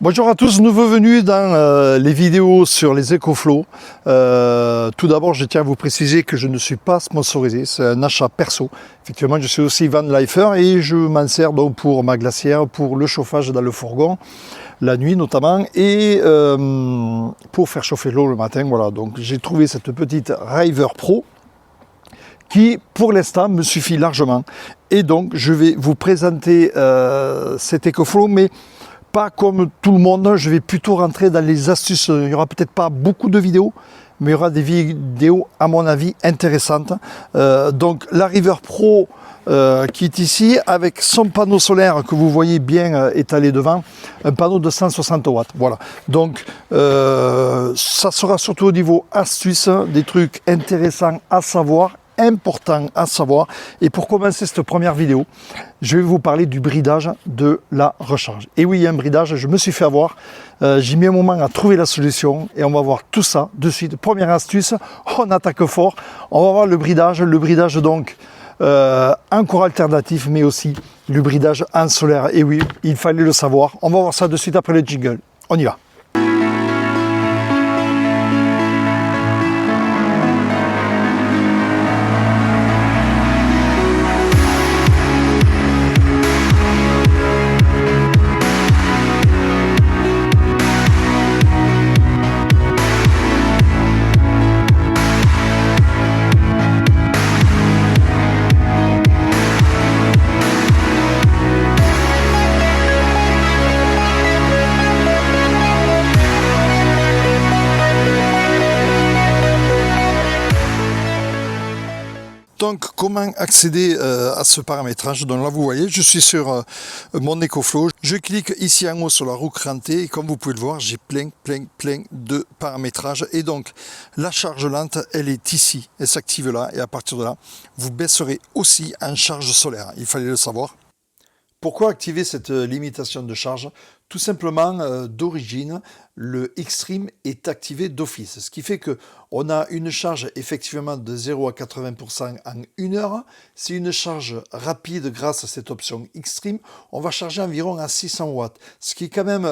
Bonjour à tous, nouveau venu dans les vidéos sur les EcoFlow. Tout d'abord, je tiens à vous préciser que je ne suis pas sponsorisé, c'est un achat perso. Effectivement, je suis aussi van lifer et je m'en sers donc pour ma glacière, pour le chauffage dans le fourgon, la nuit notamment, et pour faire chauffer l'eau le matin. Voilà, donc j'ai trouvé cette petite River Pro qui, pour l'instant, me suffit largement. Et donc, je vais vous présenter cet EcoFlow, mais pas comme tout le monde, je vais plutôt rentrer dans les astuces. Il n'y aura peut-être pas beaucoup de vidéos, mais il y aura des vidéos, à mon avis, intéressantes. Donc la River Pro qui est ici, avec son panneau solaire que vous voyez bien étalé devant, un panneau de 160 watts. Voilà. Donc ça sera surtout au niveau astuces, des trucs intéressants à savoir, important à savoir. Et pour commencer cette première vidéo, je vais vous parler du bridage de la recharge. Et oui, il y a un bridage, je me suis fait avoir, j'ai mis un moment à trouver la solution et on va voir tout ça de suite. Première astuce, on attaque fort, on va voir le bridage donc encore alternatif, mais aussi le bridage en solaire. Et oui, il fallait le savoir, on va voir ça de suite après le jingle, on y va. Donc, comment accéder à ce paramétrage? Donc là, vous voyez, je suis sur mon EcoFlow. Je clique ici en haut sur la roue crantée et comme vous pouvez le voir, j'ai plein de paramétrages. Et donc, la charge lente, elle est ici. Elle s'active là et à partir de là, vous baisserez aussi en charge solaire. Il fallait le savoir. Pourquoi activer cette limitation de charge? Tout simplement, d'origine, le Xtreme est activé d'office. Ce qui fait qu'on a une charge effectivement de 0 à 80% en 1 heure. C'est une charge rapide grâce à cette option Xtreme. On va charger environ à 600 watts. Ce qui est quand même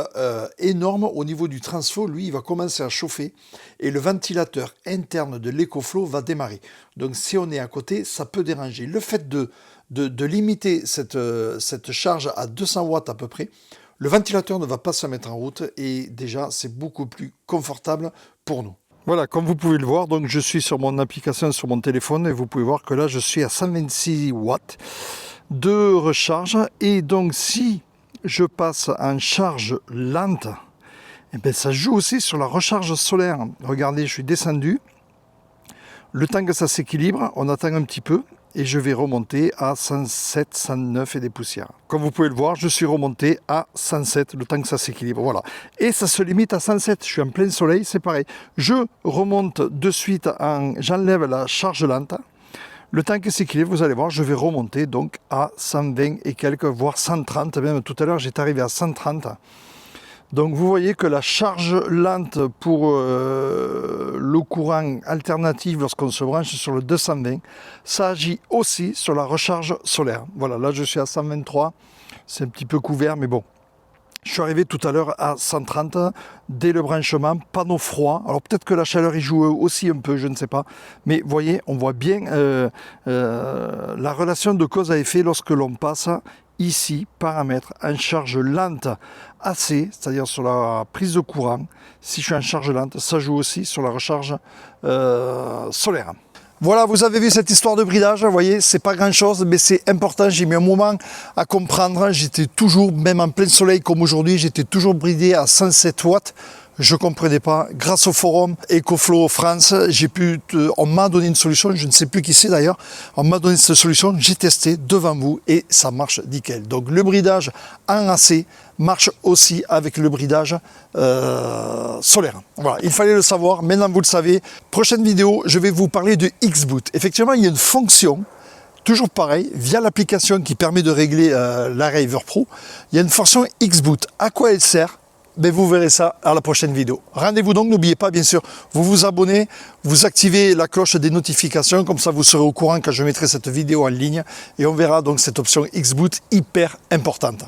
énorme au niveau du transfo. Lui, il va commencer à chauffer et le ventilateur interne de l'EcoFlow va démarrer. Donc si on est à côté, ça peut déranger. Le fait de limiter cette charge à 200 watts à peu près, le ventilateur ne va pas se mettre en route et déjà c'est beaucoup plus confortable pour nous. Voilà, comme vous pouvez le voir, donc je suis sur mon application sur mon téléphone et vous pouvez voir que là je suis à 126 watts de recharge et donc si je passe en charge lente, eh bien, ça joue aussi sur la recharge solaire. Regardez, je suis descendu, le temps que ça s'équilibre, on attend un petit peu. Et je vais remonter à 107, 109 et des poussières. Comme vous pouvez le voir, je suis remonté à 107, le temps que ça s'équilibre. Voilà. Et ça se limite à 107. Je suis en plein soleil, c'est pareil. Je remonte de suite, j'enlève la charge lente. Le temps que s'équilibre, vous allez voir, je vais remonter donc à 120 et quelques, voire 130. Même tout à l'heure, j'étais arrivé à 130. Donc vous voyez que la charge lente pour le courant alternatif lorsqu'on se branche sur le 220, ça agit aussi sur la recharge solaire. Voilà, là je suis à 123, c'est un petit peu couvert, mais bon. Je suis arrivé tout à l'heure à 130 dès le branchement, panneau froid. Alors peut-être que la chaleur y joue aussi un peu, je ne sais pas. Mais vous voyez, on voit bien la relation de cause à effet lorsque l'on passe ici, paramètres, en charge lente AC, c'est-à-dire sur la prise de courant. Si je suis en charge lente, ça joue aussi sur la recharge solaire. Voilà, vous avez vu cette histoire de bridage, vous voyez, c'est pas grand chose, mais c'est important, j'ai mis un moment à comprendre, j'étais toujours, même en plein soleil comme aujourd'hui, j'étais toujours bridé à 107 watts, je ne comprenais pas. Grâce au forum EcoFlow France, on m'a donné une solution, je ne sais plus qui c'est d'ailleurs, on m'a donné cette solution, j'ai testé devant vous et ça marche nickel. Donc le bridage en AC marche aussi avec le bridage solaire. Voilà, il fallait le savoir, maintenant vous le savez. Prochaine vidéo, je vais vous parler de X-Boot. Effectivement, il y a une fonction, toujours pareil, via l'application qui permet de régler la River Pro, il y a une fonction X-Boot. À quoi elle sert? Ben vous verrez ça à la prochaine vidéo. Rendez-vous donc, n'oubliez pas bien sûr, vous vous abonnez, vous activez la cloche des notifications, comme ça vous serez au courant quand je mettrai cette vidéo en ligne et on verra donc cette option X-Boot hyper importante.